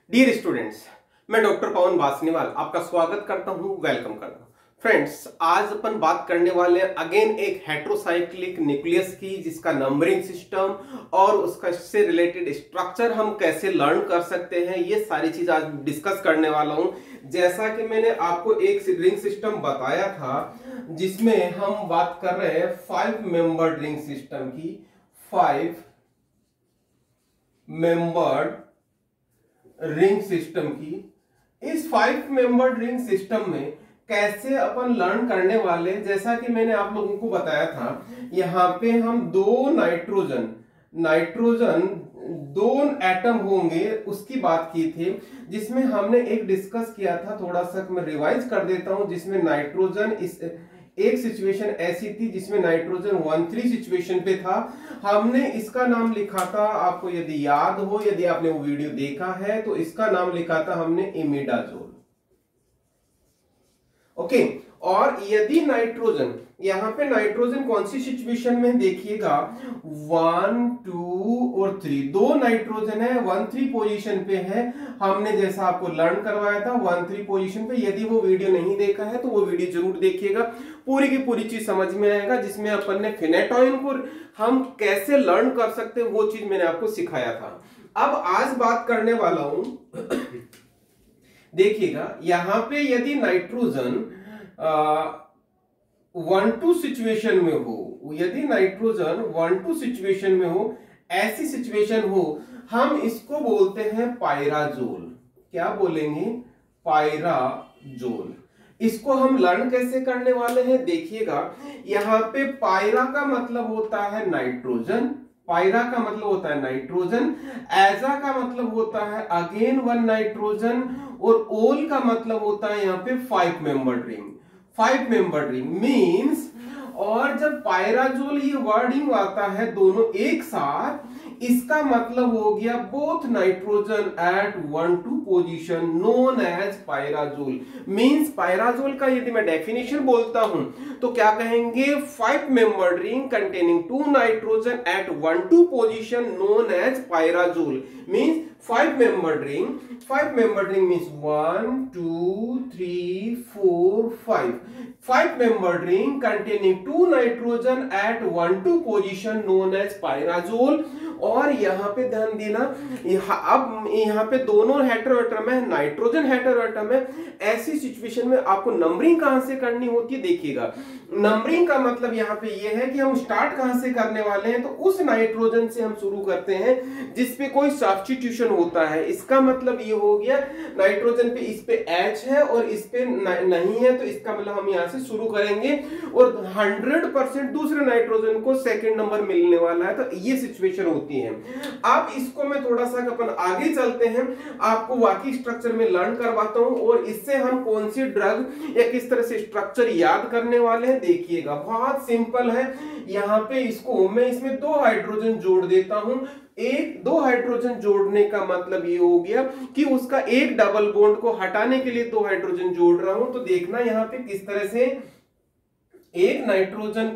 Dear students, मैं doctor पवन बासनीवाल आपका स्वागत करता हूं, वेलकम करता हूं। फ्रेंड्स, आज अपन बात करने वाले हैं अगेन एक हेट्रोसाइक्लिक न्यूक्लियस की, जिसका नंबरिंग सिस्टम और उसका से रिलेटेड स्ट्रक्चर हम कैसे लर्न कर सकते हैं, ये सारी चीज आज डिस्कस करने वाला हूं। जैसा कि मैंने आपको एक रिंग सिस्टम बताया था जिसमें हम बात कर रहे हैं 5 मेंबर्ड रिंग सिस्टम की, 5 मेंबर्ड रिंग सिस्टम की। इस 5 मेंबर्ड रिंग सिस्टम में कैसे अपन लर्न करने वाले, जैसा कि मैंने आप लोगों को बताया था, यहां पे हम दो नाइट्रोजन दो एटम होंगे उसकी बात की थी, जिसमें हमने एक डिस्कस किया था। थोड़ा सा मैं रिवाइज कर देता हूं, जिसमें नाइट्रोजन इस एक सिचुएशन ऐसी थी जिसमें नाइट्रोजन 1,3 सिचुएशन पे था। हमने इसका नाम लिखा था, आपको यदि याद हो, यदि आपने वो वीडियो देखा है तो इसका नाम लिखा था हमने इमिडाजोल। ओके, और यदि नाइट्रोजन, यहां पे नाइट्रोजन कौन सी सिचुएशन में देखिएगा, 1, 2 और 3, दो नाइट्रोजन है, 1, 3 पोजीशन पे है। हमने जैसा आपको लर्न करवाया था 1, 3 पोजीशन पे। यदि वो वीडियो नहीं देखा है तो वो वीडियो जरूर देखिएगा, पूरी की पूरी चीज समझ में आएगा, जिसमें अपन ने फिनेटोइन को हम कैसे लर्न कर सकते हैं वो चीज मैंने आपको सिखाया था। अब आज बात करने वाला हूं देखिएगा, यहां पे यदि नाइट्रोजन 1-2 सिचुएशन में हो, यदि नाइट्रोजन 1-2 सिचुएशन में हो, ऐसी सिचुएशन हो, हम इसको बोलते हैं पायराजोल। क्या बोलेंगे? पायराजोल। इसको हम लर्न कैसे करने वाले हैं, देखिएगा। यहां पे पायरा का मतलब होता है नाइट्रोजन, पायरा का मतलब होता है नाइट्रोजन, एजा का मतलब होता है अगेन 1 नाइट्रोजन, और ओल का मतलब होता है यहाँ पे 5 membered ring. 5 membered ring means, और जब पायराजोल ये वर्डिंग आता है दोनों एक साथ, इसका मतलब हो गया both nitrogen at 1-2 position known as pyrazole. Means pyrazole का यदि मैं डेफिनेशन बोलता हूं तो क्या कहेंगे, 5 membered ring containing 2 nitrogen at 1-2 position known as pyrazole. Means 5 membered ring, 5 membered ring means 1, 2, 3, 4, 5. 5 membered ring containing 2 nitrogen at 1-2 position known as pyrazole। और यहां पे ध्यान देना, अब यहां पे दोनों हेटेरोएटम है, नाइट्रोजन हेटेरोएटम है। ऐसी सिचुएशन में आपको नंबरिंग कहां से करनी होती है, देखिएगा। नंबरिंग का मतलब यहां पे ये है कि हम स्टार्ट कहां से करने वाले हैं, तो उस नाइट्रोजन से हम शुरू करते हैं जिसपे कोई सब्स्टिट्यूशन होता है। इसका मतलब ये हो गया, नाइट्रोजन पे इस पे H है और इस पे नहीं है, तो इसका मतलब हम यहां से शुरू करेंगे और 100% दूसरे नाइट्रोजन को सेकंड नंबर मिलने वाला है। तो ये सिचुएशन होती है। अब इसको मैं थोड़ा सा अपन आगे चलते हैं, आपको वाकई स्ट्रक्चर में लर्न करवाता हूं, और इससे हम कौन सी ड्रग या किस तरह से स्ट्रक्चर याद करने वाले हैं, देखिएगा। बहुत सिंपल है। यहां पे इसको मैं इसमें 2 हाइड्रोजन जोड़ देता हूं। 2 हाइड्रोजन जोड़ने का मतलब ये हो गया कि उसका एक डबल बॉन्ड को हटाने के लिए 2 हाइड्रोजन जोड़ रहा हूं। तो देखना यहां पे किस तरह से एक नाइट्रोजन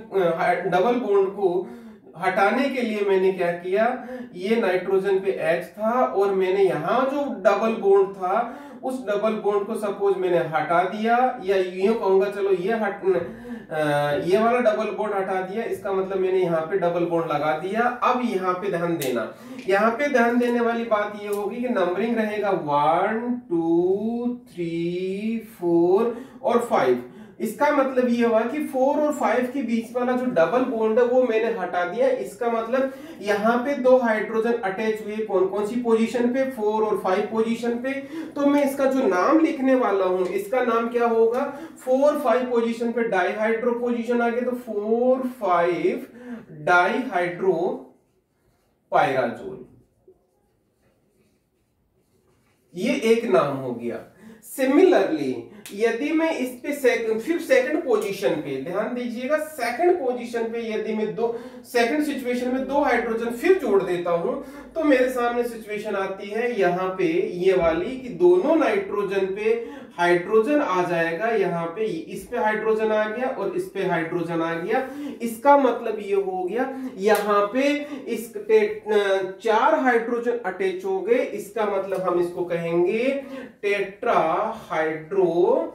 डबल बॉन्ड को हटाने के लिए मैंने क्या किया, ये नाइट्रोजन पे H था और मैंने यहां जो डबल बॉन्ड था उस डबल बॉन्ड को सपोज मैंने हटा दिया, या यूं कहूंगा, चलो ये वाला डबल बॉन्ड हटा दिया। इसका मतलब मैंने यहाँ पे डबल बॉन्ड लगा दिया। अब यहाँ पे ध्यान देना, यहाँ पे ध्यान देने वाली बात ये होगी कि नंबरिंग रहेगा 1, 2, 3, 4 और 5। इसका मतलब ये हुआ कि 4 और 5 के बीच वाला जो डबल बॉन्ड है वो मैंने हटा दिया। इसका मतलब यहाँ पे 2 हाइड्रोजन अटैच हुए, कौन कौन सी पोजीशन पे, 4 और 5 पोजीशन पे। तो मैं इसका जो नाम लिखने वाला हूं, इसका नाम क्या होगा, 4, 5 पोजीशन पे डाईहाइड्रो पोजीशन आ गया, तो 4, 5 डाईहाइड्रो पायराजोल, ये एक नाम हो गया। सिमिलरली यदि मैं इस पे फिर सेकंड पोजीशन पे ध्यान दीजिएगा, सेकंड पोजीशन पे यदि मैं सेकंड सिचुएशन में 2 हाइड्रोजन फिर जोड़ देता हूं तो मेरे सामने सिचुएशन आती है यहां पे ये वाली कि दोनों नाइट्रोजन पे हाइड्रोजन आ जाएगा, यहाँ पे इस पे हाइड्रोजन आ गया और इस पे हाइड्रोजन आ गया। इसका मतलब ये हो गया यहाँ पे इस 4 हाइड्रोजन अटैच हो गए, इसका मतलब हम इसको कहेंगे टेट्रा हाइड्रोपाइराजोल।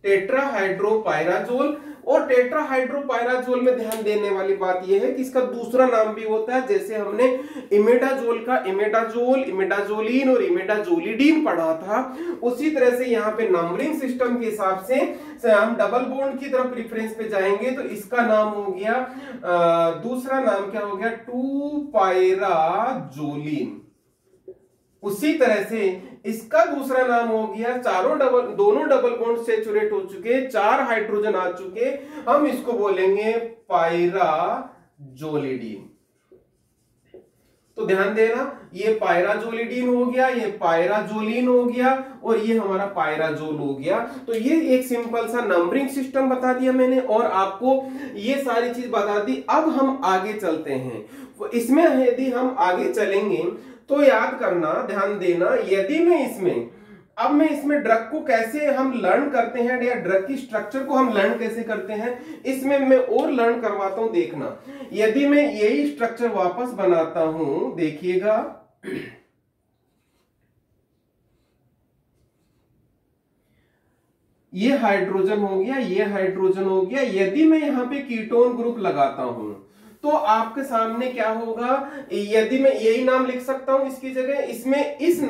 टेट्रा हाइड्रोपाइराजोल। और टेट्रा हाइड्रोपाइराजोल में ध्यान देने वाली बात यह है कि इसका दूसरा नाम भी होता है, जैसे हमने इमेडाजोल का इमेडाजोल, इमेडाजोलिन और इमेडाजोलिडीन पढ़ा था, उसी तरह से यहाँ पे नंबरिंग सिस्टम के हिसाब से हम डबल बॉन्ड की तरफ प्रेफरेंस पे जाएंगे तो इसका नाम हो गया दूसरा नाम क्या हो गया 2-पाइराजोलिन। उसी तरह से इसका दूसरा नाम हो गया दोनों डबल बॉन्ड सैचुरेट हो चुके, 4 हाइड्रोजन आ चुके, हम इसको बोलेंगे पाइराजोलिडीन। तो ध्यान देना, ये पाइराजोलिडीन हो गया, ये पाइराजोलिन हो गया और ये हमारा पाइराजोल हो गया। तो ये एक सिंपल सा नंबरिंग सिस्टम बता दिया मैंने और आपको ये सारी चीज बता दी। अब हम आगे चलते हैं, इसमें यदि हम आगे चलेंगे तो याद करना, ध्यान देना, यदि मैं इसमें ड्रग को कैसे हम लर्न करते हैं या ड्रग की स्ट्रक्चर को हम लर्न कैसे करते हैं, इसमें मैं और लर्न करवाता हूं। देखना, यदि मैं यही स्ट्रक्चर वापस बनाता हूं, देखिएगा, ये हाइड्रोजन हो गया, ये हाइड्रोजन हो गया। यदि मैं यहां पे कीटोन ग्रुप लगाता हूं तो आपके सामने क्या होगा, यदि मैं यही नाम लिख सकता हूं इसकी जगह, इसमें इस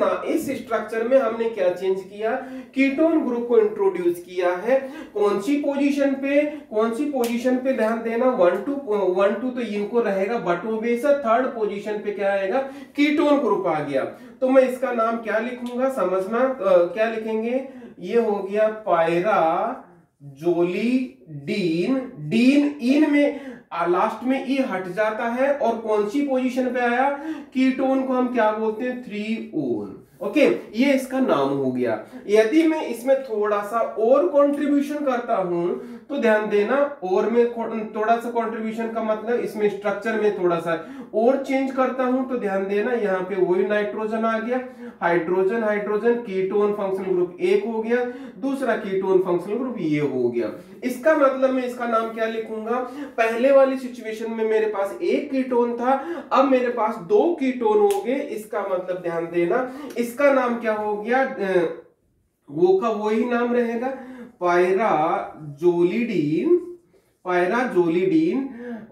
स्ट्रक्चर में हमने क्या चेंज किया, कीटोन ग्रुप को इंट्रोड्यूस किया है। कौन सी पोजीशन पे ध्यान देना, 1 2 तो इनको रहेगा, बट ओबेसा थर्ड पोजीशन पे क्या आएगा, कीटोन ग्रुप आ गया। तो मैं इसका नाम क्या लिखूंगा, समझना, क्या लिखेंगे, ये हो गया पाइराजोलिडीन। डीन इन में लास्ट में ई हट जाता है और कौन सी पोजीशन पे आया, कीटोन को हम क्या बोलते हैं, 3-ओन। ओके, ये इसका नाम हो गया। यदि मैं इसमें थोड़ा सा और कंट्रीब्यूशन करता हूं तो ध्यान देना, और में थोड़ा सा कंट्रीब्यूशन का मतलब इसमें स्ट्रक्चर में थोड़ा सा और चेंज करता हूं तो ध्यान देना, यहाँ पे वही नाइट्रोजन आ गया, hydrogen hydrogen, ketone functional group 1 हो गया, दूसरा कीटोन फंक्शनल ग्रुप ये हो गया। इसका मतलब मैं इसका नाम क्या लिखूंगा, पहले वाली सिचुएशन में मेरे पास 1 कीटोन था, अब मेरे पास 2 कीटोन हो गए। इसका मतलब ध्यान देना, इसका नाम क्या हो गया, वो का वही नाम रहेगा, पाइराजोलिडीन।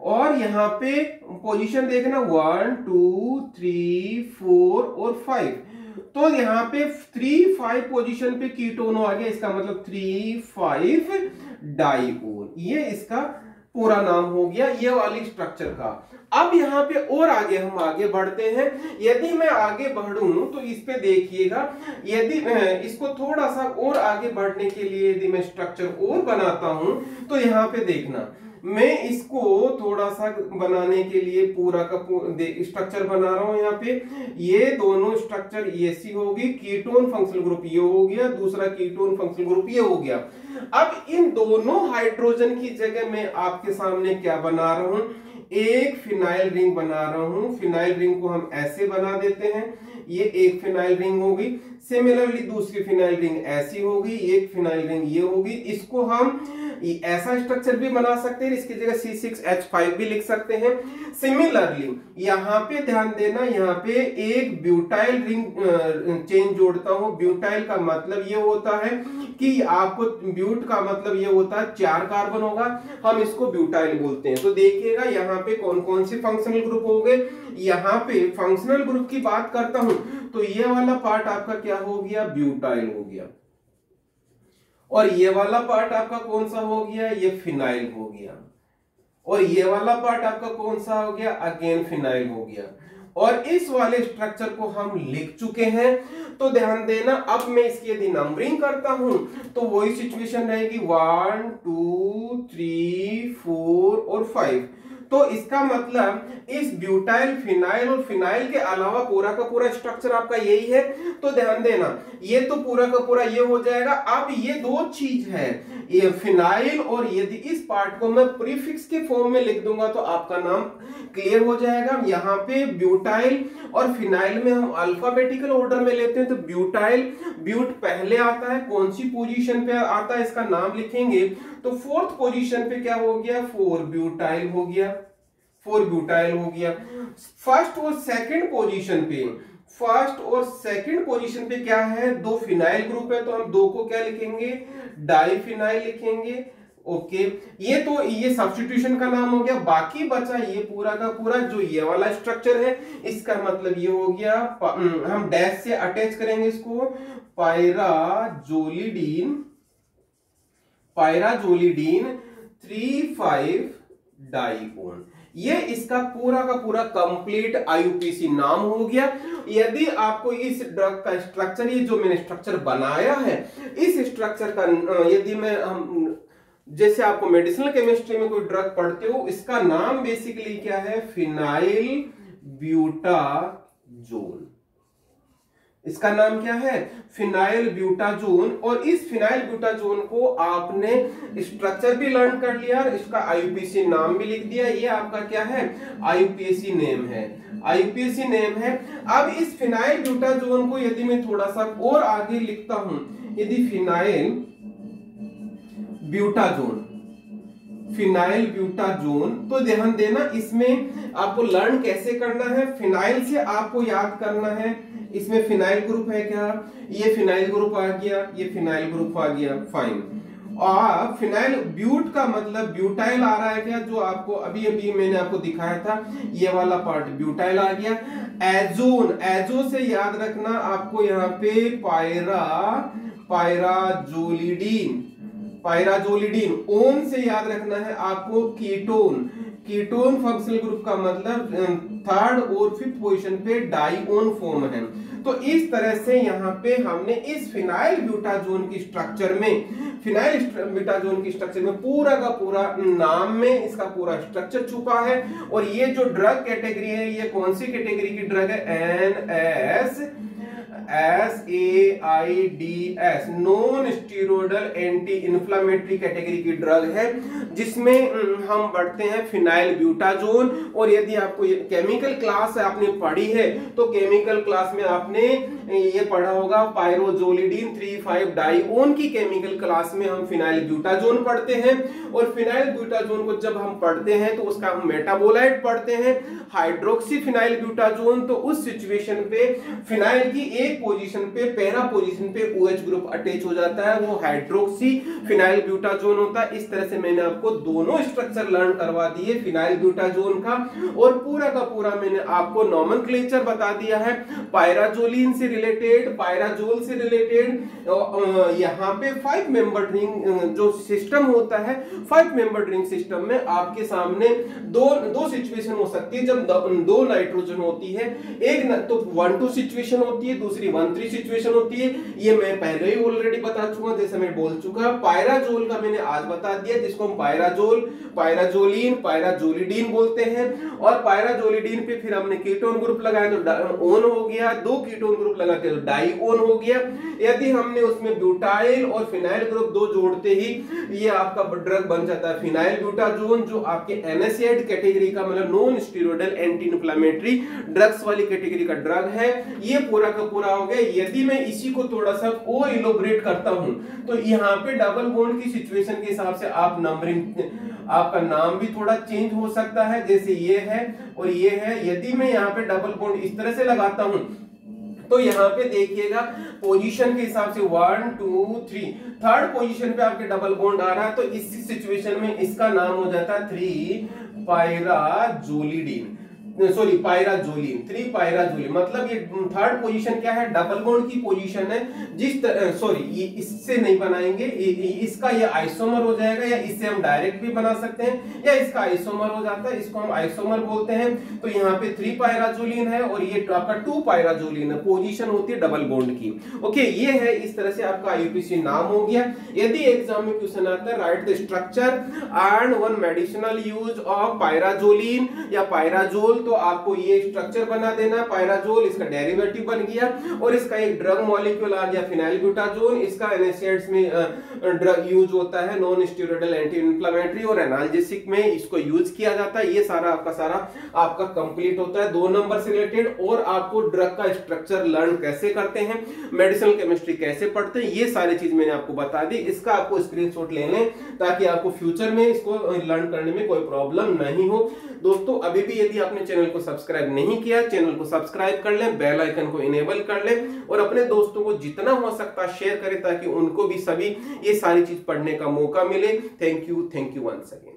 और यहाँ पे पोजीशन देखना 1 2 3 4 और 5, तो यहाँ पे 3-5 पोजीशन पे कीटोन आ गया, इसका मतलब 3-5 डाइओन, ये इसका पूरा नाम हो गया ये वाली स्ट्रक्चर का। अब यहाँ पे और हम आगे बढ़ते हैं। यदि मैं आगे बढ़ूं तो इस पे देखिएगा, यदि इसको थोड़ा सा और आगे बढ़ने के लिए यदि मैं स्ट्रक्चर और बनाता हूं तो यहाँ पे देखना, मैं इसको थोड़ा सा बनाने के लिए पूरा का स्ट्रक्चर बना रहा हूं। यहाँ पे ये दोनों स्ट्रक्चर ऐसी होगी, कीटोन फंक्शनल ग्रुप ये हो गया, दूसरा कीटोन फंक्शनल ग्रुप ये हो गया। अब इन दोनों हाइड्रोजन की जगह मैं आपके सामने क्या बना रहा हूं, एक फिनाइल रिंग बना रहा हूं। फिनाइल रिंग को हम ऐसे बना देते हैं, ये एक फिनाइल रिंग होगी। सिमिलरली दूसरी फिनाइल रिंग ऐसी होगी, एक फिनाइल रिंग ये होगी। इसको हम ऐसा स्ट्रक्चर भी बना सकते हैं, इसकी जगह C6H5 भी लिख सकते हैं। सिमिलरली यहाँ पे ध्यान देना, यहाँ पे एक ब्यूटाइल रिंग चेन जोड़ता हूं। ब्यूटाइल का मतलब ये होता है कि आपको ब्यूट का मतलब ये होता है 4 कार्बन होगा, हम इसको ब्यूटाइल बोलते हैं। तो देखिएगा यहाँ पे कौन कौन से फंक्शनल ग्रुप हो गए। यहाँ पे फंक्शनल ग्रुप की बात करता हूं तो ये वाला पार्ट आपका क्या हो गया, ब्यूटाइल हो गया, और ये वाला पार्ट आपका कौन सा हो गया, ये फिनाइल हो गया, और ये वाला पार्ट आपका कौन सा हो गया, अगेन फिनाइल हो गया। और इस वाले स्ट्रक्चर को हम लिख चुके हैं। तो ध्यान देना, अब मैं इसकी यदि नंबरिंग करता हूं तो वही सिचुएशन रहेगी 1 2 3 4 और 5। तो इसका मतलब इस ब्यूटाइल, फिनाइल और फिनाइल के अलावा पूरा का पूरा स्ट्रक्चर आपका यही है। तो ध्यान देना, ये तो पूरा का पूरा ये हो जाएगा। अब ये दो चीज है, ये फिनाइल, और यदि इस पार्ट को मैं प्रीफिक्स के फॉर्म में लिख दूंगा तो आपका नाम क्लियर हो जाएगा। यहाँ पे ब्यूटाइल और फिनाइल में हम अल्फाबेटिकल ऑर्डर में लेते हैं, तो ब्यूटाइल, ब्यूट पहले आता है, कौन सी पोजीशन पे आता है इसका नाम लिखेंगे, तो फोर्थ पोजीशन पे क्या हो गया, 4 ब्यूटाइल हो गया, 4 ब्यूटाइल हो गया। फर्स्ट और सेकंड पोजीशन पे, फर्स्ट और सेकंड पोजीशन पे क्या है, 2 फिनाइल ग्रुप है, तो हम 2 को क्या लिखेंगे, डाइफिनाइल लिखेंगे। ओके, ये तो ये सब्स्टिट्यूशन का नाम हो गया। बाकी बचा ये पूरा का पूरा जो ये वाला स्ट्रक्चर है, इसका मतलब ये हो गया, हम डैश से अटैच करेंगे इसको, पायराजोलिडीन, पायराजोलिडीन 3,5 डाइओन। ये इसका पूरा का पूरा कंप्लीट आईयूपीएसी नाम हो गया। यदि आपको इस ड्रग का स्ट्रक्चर, ये जो मैंने स्ट्रक्चर बनाया है, इस स्ट्रक्चर का यदि मैं हम जैसे आपको मेडिसिनल केमिस्ट्री में कोई ड्रग पढ़ते हो, इसका नाम बेसिकली क्या है, फिनाइल ब्यूटाजोन। इसका नाम क्या है, फिनाइल ब्यूटाजोन। और इस फिनाइल ब्यूटाजोन को आपने स्ट्रक्चर भी लर्न कर लिया और इसका आईयूपीएसी नाम भी लिख दिया। ये आपका क्या है, आईयूपीएसी नेम है, आईयूपीएसी नेम है। अब इस फिनाइल ब्यूटाजोन को यदि मैं थोड़ा सा और आगे लिखता हूं, यदि फिनाइल ब्यूटाजोन, फिनाइल ब्यूटाजोन, तो ध्यान देना इसमें आपको लर्न कैसे करना है। फिनाइल से आपको याद करना है, इसमें फिनाइल ग्रुप है क्या, ये फिनाइल ग्रुप आ गया, ये फिनाइल ग्रुप आ गया, फाइन। और फिनाइल ब्यूट का मतलब ब्यूटाइल आ रहा है क्या, जो आपको अभी अभी मैंने आपको दिखाया था, ये वाला पार्ट ब्यूटाइल आ गया। एजोन, एजो से याद रखना आपको यहाँ पे पायराजोलिडीन, पायराजोलिडीन। ओन से याद रखना है आपको कीटोन, कीटोन फंक्शनल ग्रुप का मतलब थर्ड और फिफ्थ पोजीशन पे डाइओन फॉर्म है। तो इस तरह से यहाँ पे हमने इस फिनाइल ब्यूटाजोन की स्ट्रक्चर में, फिनाइल ब्यूटाजोन की स्ट्रक्चर में पूरा का पूरा नाम में इसका पूरा स्ट्रक्चर छुपा है। और ये जो ड्रग कैटेगरी है, ये कौन सी कैटेगरी की ड्रग है, NSAIDs, non steroidal anti inflammatory category की ड्रग है, जिसमें हम पढ़ते हैं फिनाइल ब्यूटाजोन। और यदि आपको ये केमिकल क्लास आपने पढ़ी है, तो केमिकल क्लास में आपने ये पढ़ा होगा पायरोजोलिडीन 3,5 डाइओन की केमिकल क्लास में हम फिनाइल ब्यूटाजोन पढ़ते हैं। और फिनाइल ब्यूटाजोन को जब हम पढ़ते हैं तो उसका हम मेटाबोलाइट पढ़ते हैं, हाइड्रोक्सी फिनाइल ब्यूटाजोन। तो उस सिचुएशन पे फिनाइल की एक पोजीशन पे, पहला पोजीशन पे OH ग्रुप अटैच हो जाता है, वो हाइड्रोक्सी फिनाइल ब्यूटाजोन होता है। इस तरह से मैंने आपको दोनों स्ट्रक्चर लर्न करवा दिए फिनाइल ब्यूटाजोन का, और पूरा का पूरा मैंने आपको नॉमेनक्लेचर बता दिया है, पायराजोलिन से रिलेटेड, पायराजोल से रिलेटेड। यहाँ पे 5 मेंबर रिंग जो सिस्टम होता है, 5 मेंबर रिंग सिस्टम में आपके सामने दो सिचुएशन हो सकती है जब 2 नाइट्रोजन होती है। एक तो 1-2 सिचुएशन होती है, दूसरी 1-3 सिचुएशन होती है। ये मैं पहले ही ऑलरेडी बता चुका, जैसे मैं बोल चुका। पायराजोल का मैंने आज बता दिया, जिसको हम पायराजोल, पायराजोलिन, पायराजोलिडीन बोलते हैं। और पायराजोलिडीन पे फिर हमने कीटोन ग्रुप लगाया तो ओन हो गया, 2 कीटोन ग्रुप लगाते तो डाइओन हो गया। यदि हमने उसमें ब्यूटाइल और फिनाइल ग्रुप 2 जोड़ते ही ये आपका ड्रग बन जाता है फिनाइल ब्यूटाजोन, जो आपके NSAID कैटेगरी का मतलब non steroidal anti inflammatory drugs वाली कैटेगरी का ड्रग है। ये पूरा का पूरा हो गया। यदि मैं इसी को थोड़ा सा और इलोबरेट करता हूं, तो यहाँ पे डबल बॉन्ड की सिचुएशन के हिसाब से आप नंबरिंग, आपका नाम भी थोड़ा चेंज हो सकता है, जैसे ये है और ये है। यदि मैं यहाँ पे डबल बॉन्ड इस तरह से लगाता हूं, तो यहाँ पे देखिएगा पोजीशन के हिसाब से 1 2 3, थर्ड पोजीशन पे आपके डबल बॉन्ड आ रहा है, तो इस सिचुएशन में इसका नाम हो जाता है 3 पायराजोलिडीन। सॉरी पायराजोलिन, 3 पायराजोलिन, मतलब ये थर्ड पोजीशन क्या है, डबल बॉन्ड की पोजीशन है। जिस सॉरी ये इससे नहीं बनाएंगे, इसका ये आइसोमर हो जाएगा, या इससे हम डायरेक्ट भी बना सकते हैं, या इसका आइसोमर हो जाता है, इसको हम आइसोमर बोलते हैं। तो यहाँ पे 3 पायराजोलिन है और ये आपका 2 पायराजोलिन है, पोजीशन होती है डबल बॉन्ड की। ओके, ये है, इस तरह से आपका आईयूपीएसी नाम हो गया। यदि एग्जाम में क्वेश्चन आता है write the structure and one medicinal use of pyrazoline या पायराजोल, तो आपको ये स्ट्रक्चर बना देना। पायराजोल इसका डेरिवेटिव बन गया और इसका एक ड्रग मॉलिक्यूल आ गया फिनाइलब्यूटाजोल। इसका एनेस्थेटिक्स में ड्रग यूज होता है, नॉन स्टेरॉइडल एंटी इंफ्लेमेटरी और एनाल्जेसिक में इसको यूज किया जाता है। ये सारा आपका कंप्लीट होता है 2 नंबर से रिलेटेड। और आपको ड्रग का स्ट्रक्चर लर्न कैसे करते हैं, मेडिसिनल केमिस्ट्री कैसे पढ़ते हैं, ये सारी चीज मैंने आपको बता दी। इसका आपको स्क्रीनशॉट ले लें ताकि आपको फ्यूचर में इसको लर्न करने में कोई प्रॉब्लम नहीं हो। दोस्तों, अभी भी यदि आपने चैनल को सब्सक्राइब नहीं किया, चैनल को सब्सक्राइब कर लें, बेल आइकन को इनेबल कर लें और अपने दोस्तों को जितना हो सकता शेयर करें ताकि उनको भी सभी ये सारी चीज पढ़ने का मौका मिले। Thank you once again.